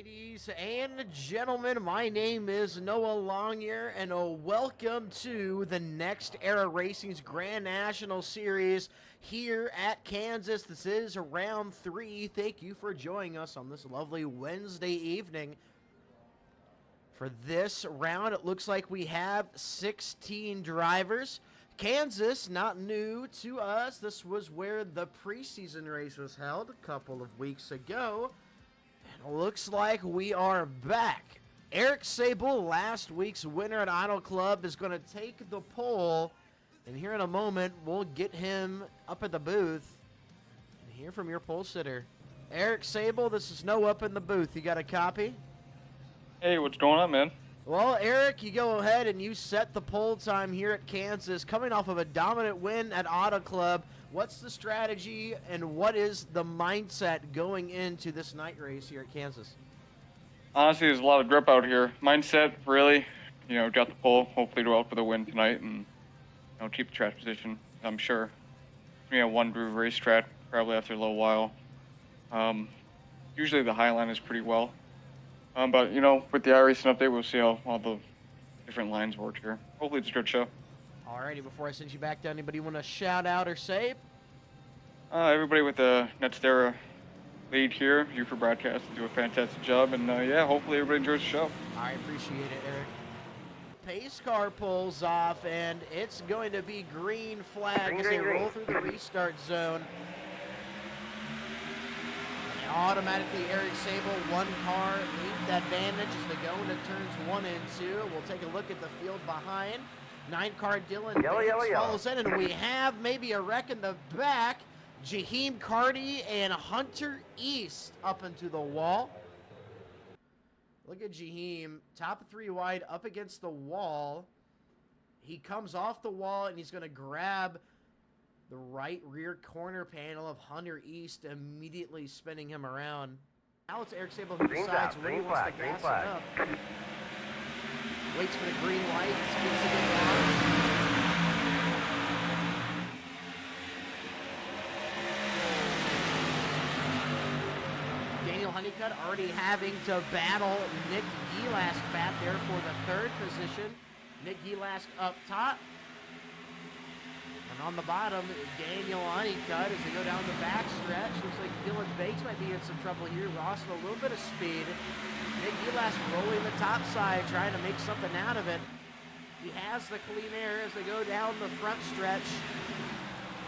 Ladies and gentlemen, my name is Noah Longyear, and welcome to the Next Era Racing's Grand National Series here at Kansas. This is round 3. Thank you for joining us on this lovely Wednesday evening. For this round, it looks like we have 16 drivers. Kansas, not new to us. This was where the preseason race was held a couple of weeks ago. Looks like we are back. Eric Sable, last week's winner at Auto Club, is going to take the pole. And here in a moment, we'll get him up at the booth and hear from your pole sitter. Eric Sable, this is Noah up in the booth. You got a copy? Hey, what's going on, man? Well, Eric, you go ahead and you set the pole time here at Kansas, coming off of a dominant win at Auto Club. What's the strategy and what is the mindset going into this night race here at Kansas? Honestly, there's a lot of grip out here. Mindset, really, got the pole. Hopefully to go out for the win tonight and, keep the track position, I'm sure. One groove racetrack, probably after a little while. Usually the high line is pretty well. But, with the iRacing update, we'll see how all the different lines work here. Hopefully it's a good show. Alrighty, before I send you back down, anybody want to shout out or say? Everybody with the Next Era lead here, you for broadcasting, do a fantastic job. And, hopefully everybody enjoys the show. I appreciate it, Eric. Pace car pulls off, and it's going to be green flag as they roll through the restart zone. And automatically, Eric Sable, one car, 8th advantage as they go into turns 1 and 2. We'll take a look at the field behind. 9-car Dylan Bates follows in, and we have maybe a wreck in the back. Jaheim Carty and Hunter East up into the wall. Look at Jaheim, top 3 wide, up against the wall. He comes off the wall, and he's going to grab the right rear corner panel of Hunter East, immediately spinning him around. Now it's Eric Sable who decides when he wants to gas it up. Waits for the green light, gets it in. Daniel Honeycutt already having to battle Nick Gielask back there for the 3rd position. Nick Gielask up top. And on the bottom, Daniel Honeycutt as they go down the back stretch. Looks like Dylan Bates might be in some trouble here. Lost a little bit of speed. Nick Gielask rolling the top side, trying to make something out of it. He has the clean air as they go down the front stretch.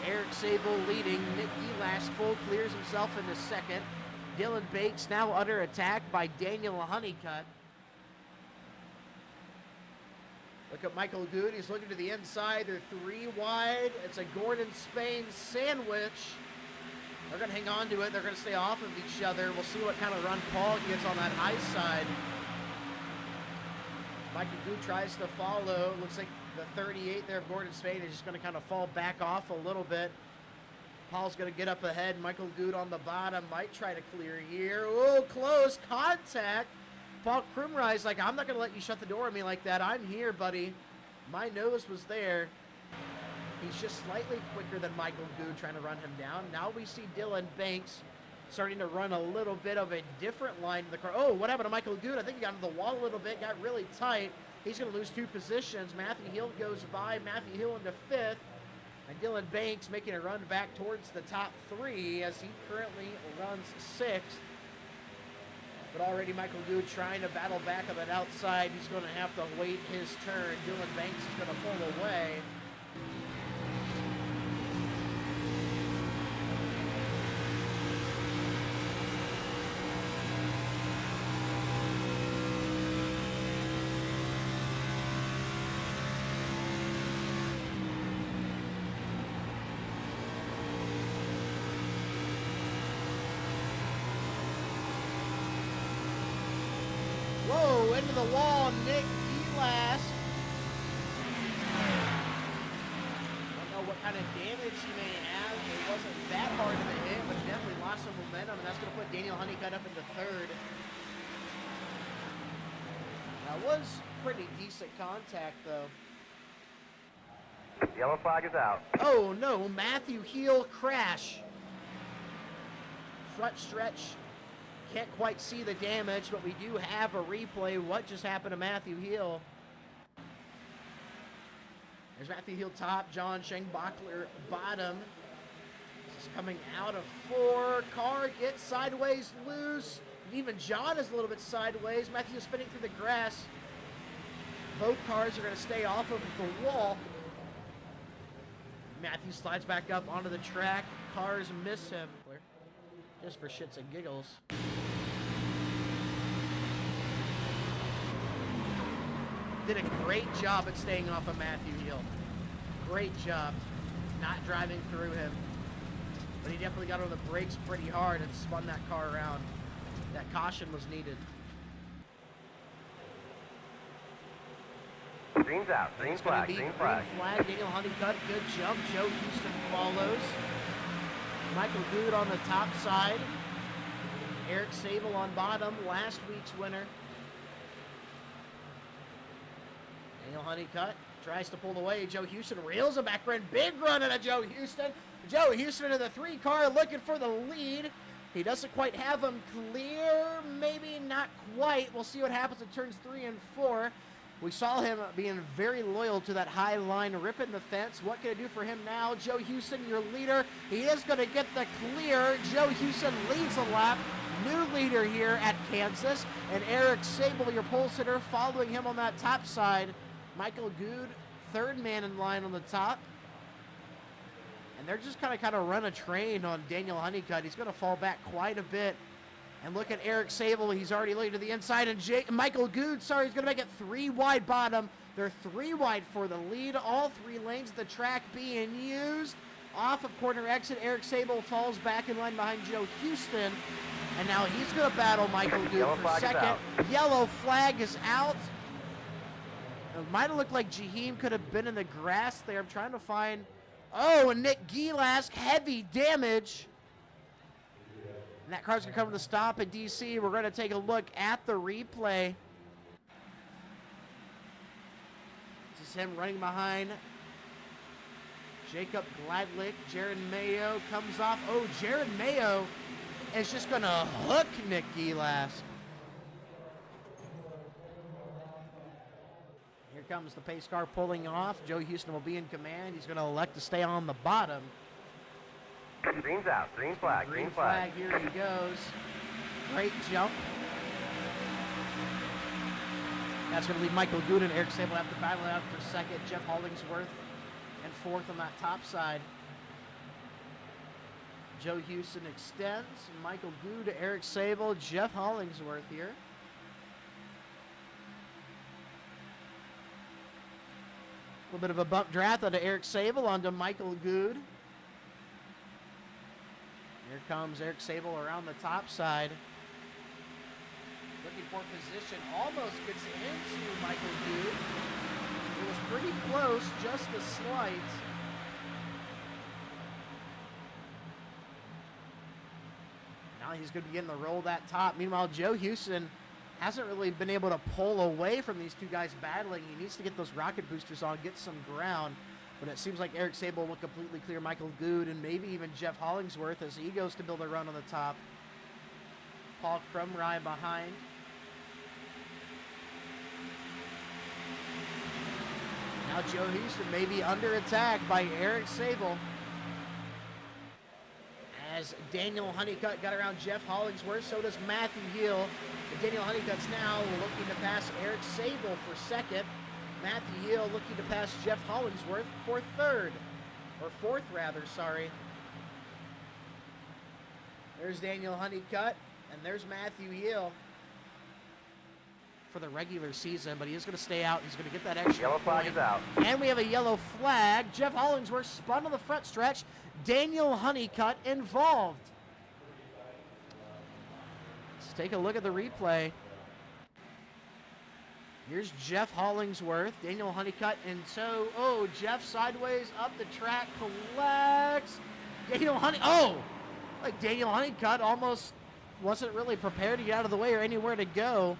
Eric Sable leading. Nick Gielask full clears himself into 2nd. Dylan Bates now under attack by Daniel Honeycutt. Look at Michael Good. He's looking to the inside. They're 3 wide. It's a Gordon Spain sandwich. They're going to hang on to it. They're going to stay off of each other. We'll see what kind of run Paul gets on that high side. Michael Good tries to follow. Looks like the 38 there of Gordon Spain is just going to kind of fall back off a little bit. Paul's going to get up ahead. Michael Good on the bottom. Might try to clear here. Oh, close contact. Paul Krumrei's like, I'm not going to let you shut the door on me like that. I'm here, buddy. My nose was there. He's just slightly quicker than Michael Good trying to run him down. Now we see Dylan Banks starting to run a little bit of a different line to the car. Oh, what happened to Michael Good? I think he got into the wall a little bit, got really tight. He's going to lose 2 positions. Matthew Hill goes by. Matthew Hill into 5th. And Dylan Banks making a run back towards the top 3 as he currently runs 6th. But already Michael Good trying to battle back on that outside. He's going to have to wait his turn. Dylan Banks is going to pull away. Whoa, into the wall, Nick Gielask. Don't know what kind of damage he may have. It wasn't that hard of a hit, but he definitely lost some momentum, and that's going to put Daniel Honeycutt up into 3rd. That was pretty decent contact, though. Yellow flag is out. Oh, no, Matthew Heel crash. Front stretch Can't quite see the damage, but we do have a replay. What just happened to Matthew Heel? There's Matthew Heel top, John Schengbachler bottom. This is coming out of 4. Car gets sideways loose. And even John is a little bit sideways. Matthew spinning through the grass. Both cars are going to stay off of the wall. Matthew slides back up onto the track. Cars miss him. Just for shits and giggles. Did a great job at staying off of Matthew Heel. Great job not driving through him. But he definitely got on the brakes pretty hard and spun that car around. That caution was needed. Green's out. Green flag. Green flag. Green flag. Daniel Honeycutt. Good jump. Joe Houston follows. Michael Good on the top side. Eric Sable on bottom. Last week's winner. Daniel Honeycutt tries to pull away. Joe Houston reels him back in. Big run into Joe Houston. Joe Houston in the 3 car looking for the lead. He doesn't quite have him clear. Maybe not quite. We'll see what happens in turns 3 and 4. We saw him being very loyal to that high line, ripping the fence. What can it do for him now? Joe Houston, your leader. He is going to get the clear. Joe Houston leads a lap. New leader here at Kansas. And Eric Sable, your pole sitter, following him on that top side. Michael Good, 3rd man in line on the top. And they're just kind of run a train on Daniel Honeycutt. He's going to fall back quite a bit. And look at Eric Sable. He's already looking to the inside. And Michael Good, he's going to make it 3 wide bottom. They're 3 wide for the lead. All 3 lanes of the track being used. Off of corner exit, Eric Sable falls back in line behind Joe Houston. And now he's going to battle Michael Good for second. Yellow flag is out. It might have looked like Jaheim could have been in the grass there. I'm trying to find... Oh, and Nick Gielask, heavy damage. And that car's going to come to the stop at DC. We're going to take a look at the replay. This is him running behind Jacob Gladlick. Jared Mayo comes off. Oh, Jared Mayo is just going to hook Nick Gielask. Here comes the pace car pulling off. Joe Houston will be in command. He's going to elect to stay on the bottom. Green's out. Green flag. Green flag. Here he goes. Great jump. That's going to leave Michael Good and Eric Sable have to battle it out for second. Jeff Hollingsworth and 4th on that top side. Joe Houston extends. Michael Good, Eric Sable, Jeff Hollingsworth here. A little bit of a bump draft out of Eric Sable onto Michael Good. Here comes Eric Sable around the top side. Looking for position. Almost gets into Michael Good. It was pretty close, just a slight. Now he's going to begin to roll that top. Meanwhile, Joe Houston hasn't really been able to pull away from these 2 guys battling. He needs to get those rocket boosters on, get some ground. But it seems like Eric Sable will completely clear Michael Good and maybe even Jeff Hollingsworth as he goes to build a run on the top. Paul Crumry behind. Now Joe Houston may be under attack by Eric Sable. As Daniel Honeycutt got around Jeff Hollingsworth, so does Matthew Hill. But Daniel Honeycutt's now looking to pass Eric Sable for second. Matthew Hill looking to pass Jeff Hollingsworth for third. Or fourth, rather, sorry. There's Daniel Honeycutt, and there's Matthew Hill for the regular season, but he is going to stay out. He's going to get that extra Yellow flag is out. And we have a yellow flag. Jeff Hollingsworth spun on the front stretch. Daniel Honeycutt involved. Let's take a look at the replay. Here's Jeff Hollingsworth, Daniel Honeycutt, and so, oh, Jeff sideways up the track, collects. Daniel Honeycutt almost wasn't really prepared to get out of the way or anywhere to go.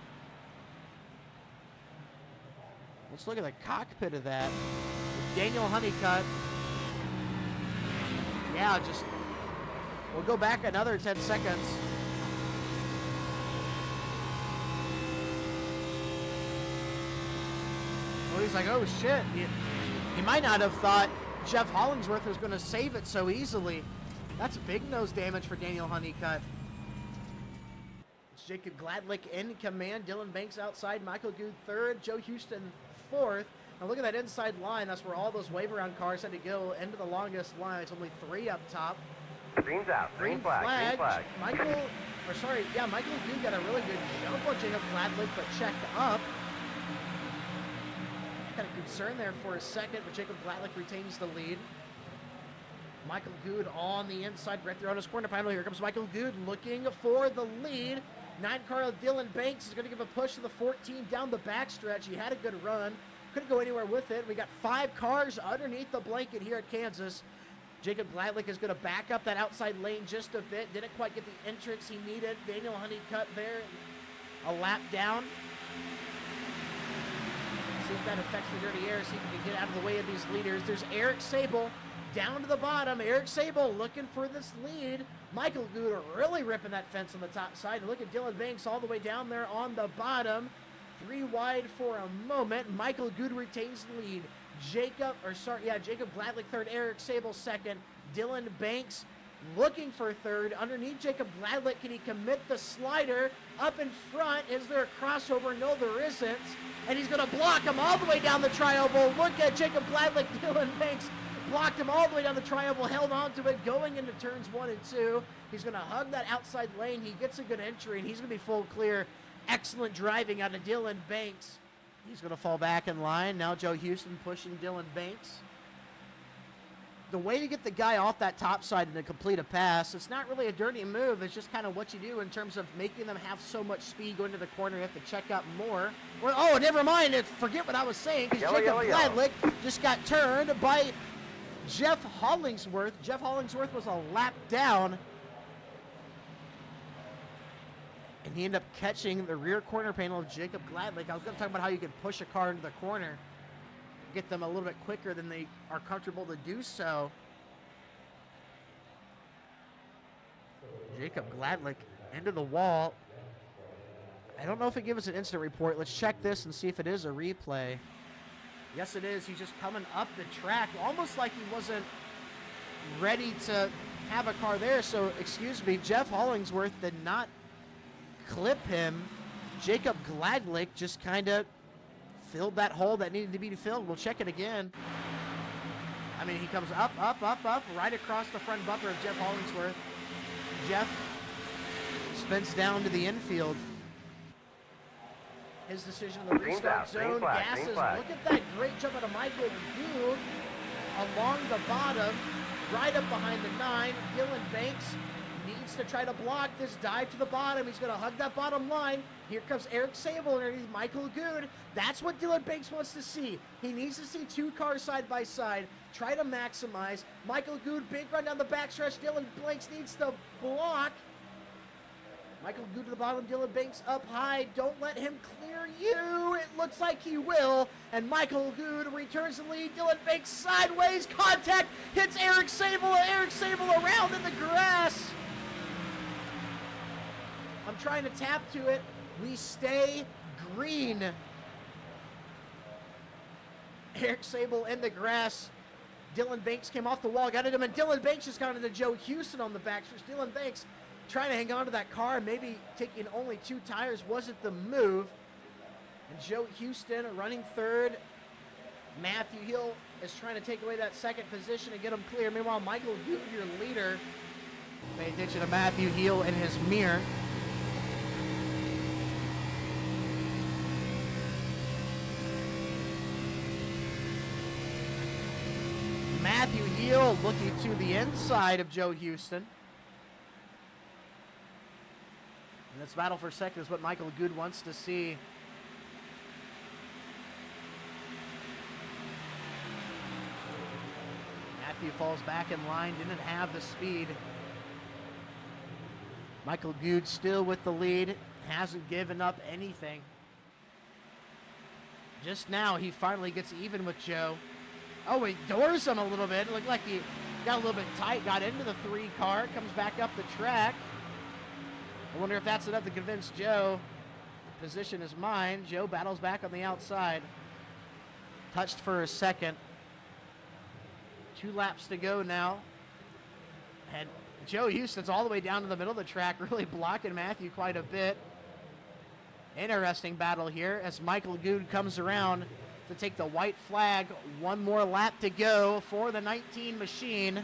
Let's look at the cockpit of that. Daniel Honeycutt. Yeah, we'll go back another 10 seconds. Well, he's like, oh shit. He might not have thought Jeff Hollingsworth was going to save it so easily. That's big nose damage for Daniel Honeycutt. It's Jacob Gladlick in command. Dylan Banks outside. Michael Good third. Joe Houston fourth. Now look at that inside line. That's where all those wave around cars had to go into the longest line. It's only 3 up top. Green's out. Green flag. Green flag. Michael Good got a really good jump on Jacob Gladlick, but checked up. Kind of concerned there for a second, but Jacob Gladlick retains the lead. Michael Good on the inside, right there on his corner panel. Here comes Michael Good looking for the lead. 9-car Dylan Banks is going to give a push to the 14 down the backstretch. He had a good run. Couldn't go anywhere with it. We got 5 cars underneath the blanket here at Kansas. Jacob Gladlick is going to back up that outside lane just a bit. Didn't quite get the entrance he needed. Daniel Honeycutt there, a lap down. See if that affects the dirty air. See if he can get out of the way of these leaders. There's Eric Sable down to the bottom. Eric Sable looking for this lead. Michael Good really ripping that fence on the top side. Look at Dylan Banks all the way down there on the bottom. 3 wide for a moment. Michael Good retains the lead. Jacob Gladlick third, Eric Sable second. Dylan Banks looking for third. Underneath Jacob Gladlick, can he commit the slider? Up in front, is there a crossover? No, there isn't. And he's going to block him all the way down the tri-oval. Look at Jacob Gladlick. Dylan Banks blocked him all the way down the tri-oval, held on to it, going into turns 1 and 2. He's going to hug that outside lane. He gets a good entry, and he's going to be full clear. Excellent driving out of Dylan Banks. He's going to fall back in line. Now Joe Houston pushing Dylan Banks. The way to get the guy off that top side and to complete a pass, it's not really a dirty move. It's just kind of what you do in terms of making them have so much speed going to the corner. You have to check up more. Well, oh, never mind. Forget what I was saying, because Jacob Gladlick just got turned by Jeff Hollingsworth. Jeff Hollingsworth was a lap down. And he ended up catching the rear corner panel of Jacob Gladlick. I was going to talk about how you can push a car into the corner, get them a little bit quicker than they are comfortable to do so. Jacob Gladlick into the wall. I don't know if it gives us an instant report. Let's check this and see if it is a replay. Yes, it is. He's just coming up the track, almost like he wasn't ready to have a car there. So, excuse me, Jeff Hollingsworth did not clip him. Jacob Gladlick just kind of filled that hole that needed to be filled. We'll check it again. I mean, he comes up, right across the front bumper of Jeff Hollingsworth. Jeff spins down to the infield. His decision in the restart zone. Gasses. Look at that great jump out of Michael Good along the bottom, right up behind the 9. Dylan Banks needs to try to block this dive to the bottom. He's going to hug that bottom line. Here comes Eric Sable underneath Michael Good. That's what Dylan Banks wants to see. He needs to see 2 cars side by side. Try to maximize. Michael Good, big run down the backstretch. Dylan Banks needs to block. Michael Good to the bottom. Dylan Banks up high. Don't let him clear you. It looks like he will. And Michael Good returns the lead. Dylan Banks sideways. Contact. Hits Eric Sable. Eric Sable around in the grass. I'm trying to tap to it. We stay green. Eric Sable in the grass. Dylan Banks came off the wall, got at him, and Dylan Banks just got into Joe Houston on the backstretch. Dylan Banks trying to hang on to that car, maybe taking only 2 tires wasn't the move. And Joe Houston running third. Matthew Hill is trying to take away that second position and get him clear. Meanwhile, Michael Good, your leader. Pay attention to Matthew Hill in his mirror. Matthew Hill looking to the inside of Joe Houston. And this battle for second is what Michael Good wants to see. Matthew falls back in line, didn't have the speed. Michael Good still with the lead, hasn't given up anything. Just now, he finally gets even with Joe. Oh, he doors him a little bit. It looked like he got a little bit tight, got into the 3 car, comes back up the track. I wonder if that's enough to convince Joe. The position is mine. Joe battles back on the outside. touched for a second. 2 laps to go now. And Joe Houston's all the way down to the middle of the track, really blocking Matthew quite a bit. Interesting battle here as Michael Good comes around to take the white flag. 1 more lap to go for the 19 machine.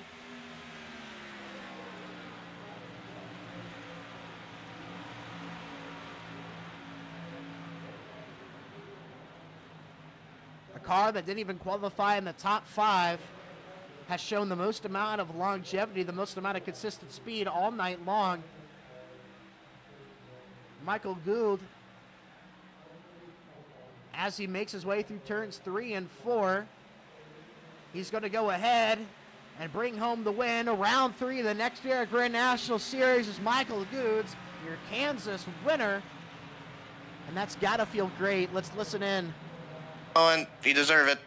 A car that didn't even qualify in the top 5 has shown the most amount of longevity, the most amount of consistent speed all night long. Michael Gould, as he makes his way through turns 3 and 4, he's going to go ahead and bring home the win. Round 3 of the next year Grand National Series is Michael Goud's, your Kansas winner. And that's got to feel great. Let's listen in. Oh, and you deserve it.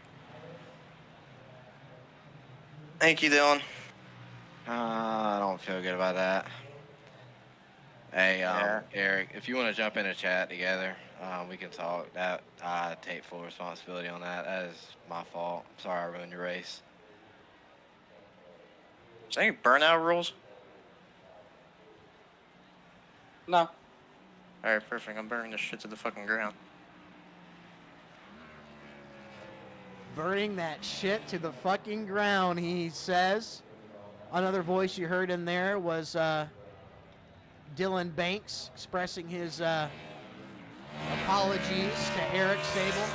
Thank you, Dylan. I don't feel good about that. Hey, Eric, if you want to jump in a chat together, we can talk. That I take full responsibility on that. That is my fault. Sorry I ruined your race. Is there any burnout rules? No. All right, perfect. I'm burning this shit to the fucking ground. Burning that shit to the fucking ground, he says. Another voice you heard in there was Dylan Banks expressing his apologies to Eric Sable.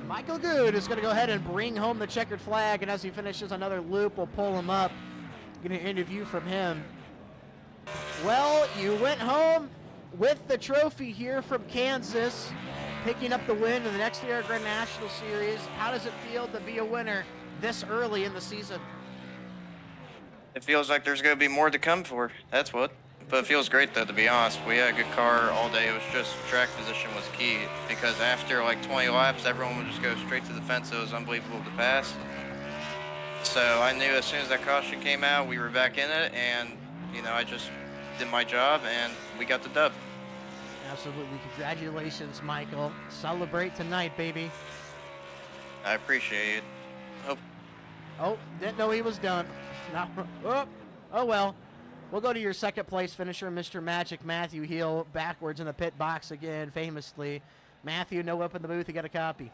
Michael Good is going to go ahead and bring home the checkered flag, and as he finishes another loop, we'll pull him up. Get an interview from him. Well, you went home with the trophy here from Kansas, picking up the win in the next year Grand National Series. How does it feel to be a winner this early in the season? It feels like there's going to be more to come for. That's what. But it feels great, though, to be honest. We had a good car all day. It was just track position was key because after like 20 laps, everyone would just go straight to the fence. It was unbelievable to pass. So I knew as soon as that caution came out, we were back in it, and, you know, I just did my job, and we got the dub. Absolutely. Congratulations, Michael. Celebrate tonight, baby. I appreciate it. Oh, didn't know he was done. Oh well. We'll go to your second place finisher, Mr. Magic Matthew Heel, backwards in the pit box again, famously. Matthew, no up in the booth. You got a copy?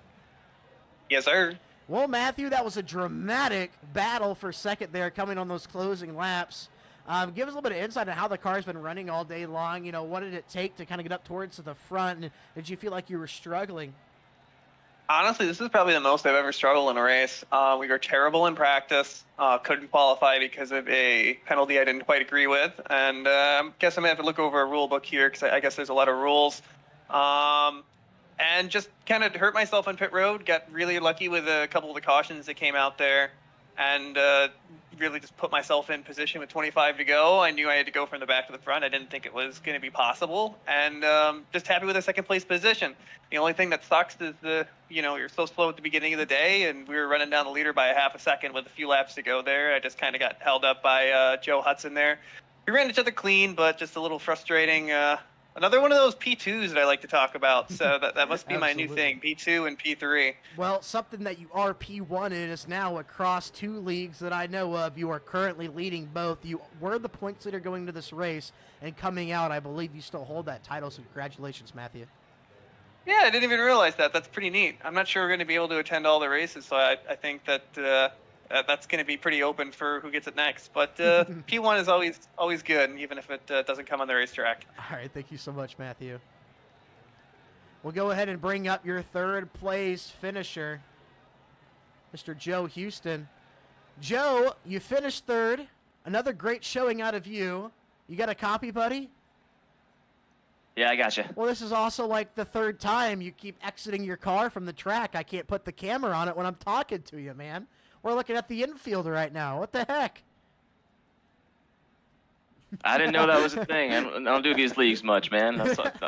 Yes, sir. Well, Matthew, that was a dramatic battle for second there, coming on those closing laps. Give us a little bit of insight on how the car's been running all day long. You know, what did it take to kind of get up towards the front? And did you feel like you were struggling? Honestly, this is probably the most I've ever struggled in a race. We were terrible in practice. Couldn't qualify because of a penalty I didn't quite agree with. And I guess I'm going to have to look over a rule book here because I guess there's a lot of rules. And just kind of hurt myself on pit road. Got really lucky with a couple of the cautions that came out there. And really just put myself in position with 25 to go. I knew I had to go from the back to the front. I didn't think it was going to be possible. And just happy with a second place position. The only thing that sucks is you're so slow at the beginning of the day, and we were running down the leader by a half a second with a few laps to go there. I just kind of got held up by Joe Hudson there. We ran each other clean, but just a little frustrating. Another one of those P2s that I like to talk about. So that must be my new thing, P2 and P3. Well, something that you are P1 in is now across 2 leagues that I know of. You are currently leading both. You were the points leader going into this race, and coming out, I believe you still hold that title, so congratulations, Matthew. Yeah, I didn't even realize that. That's pretty neat. I'm not sure we're going to be able to attend all the races, so I think that that's going to be pretty open for who gets it next. But P1 is always good, even if it doesn't come on the racetrack. All right, thank you so much, Matthew. We'll go ahead and bring up your third place finisher, Mr. Joe Houston. Joe, you finished third. Another great showing out of you. You got a copy, buddy? Yeah, I gotcha. Well, this is also like the third time you keep exiting your car from the track. I can't put the camera on it when I'm talking to you, man. We're looking at the infield right now. What the heck? I didn't know that was a thing. I don't do these leagues much, man.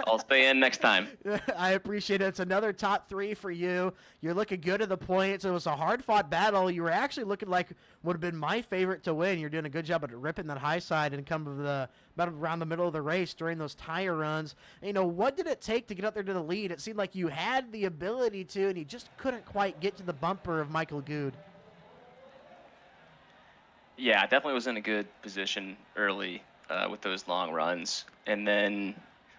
I'll stay in next time. I appreciate it. It's another top 3 for you. You're looking good at the points. It was a hard-fought battle. You were actually looking like would have been my favorite to win. You're doing a good job at ripping that high side and come to the around the middle of the race during those tire runs. And, what did it take to get up there to the lead? It seemed like you had the ability to, and you just couldn't quite get to the bumper of Michael Good. Yeah, I definitely was in a good position early with those long runs. And then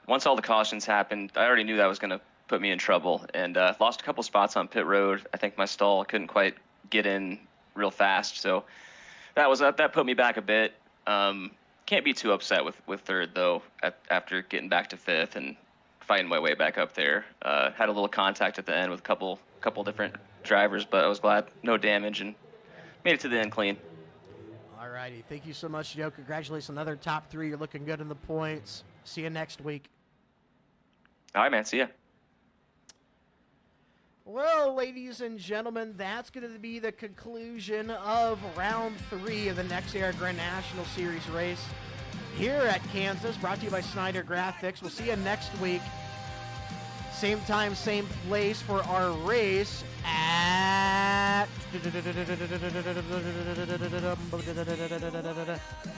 once all the cautions happened, I already knew that was going to put me in trouble. And lost a couple spots on pit road. I think my stall couldn't quite get in real fast. So that put me back a bit. Can't be too upset with third, though, after getting back to fifth and fighting my way back up there. Had a little contact at the end with a couple different drivers, but I was glad. No damage and made it to the end clean. All righty. Thank you so much, Joe. Congratulations on another top 3. You're looking good in the points. See you next week. All right, man. See ya. Well, ladies and gentlemen, that's going to be the conclusion of round 3 of the Next Era Grand National Series race here at Kansas, brought to you by Snyder Graphics. We'll see you next week. Same time, same place for our race at... Where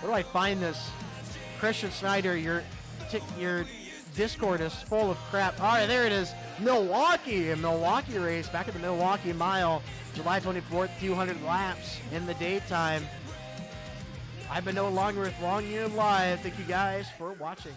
do I find this? Christian Snyder, your Discord is full of crap. All right, there it is. Milwaukee, a Milwaukee race back at the Milwaukee Mile, July 24th, 200 laps in the daytime. I've been no longer with Long Year Live. Thank you guys for watching.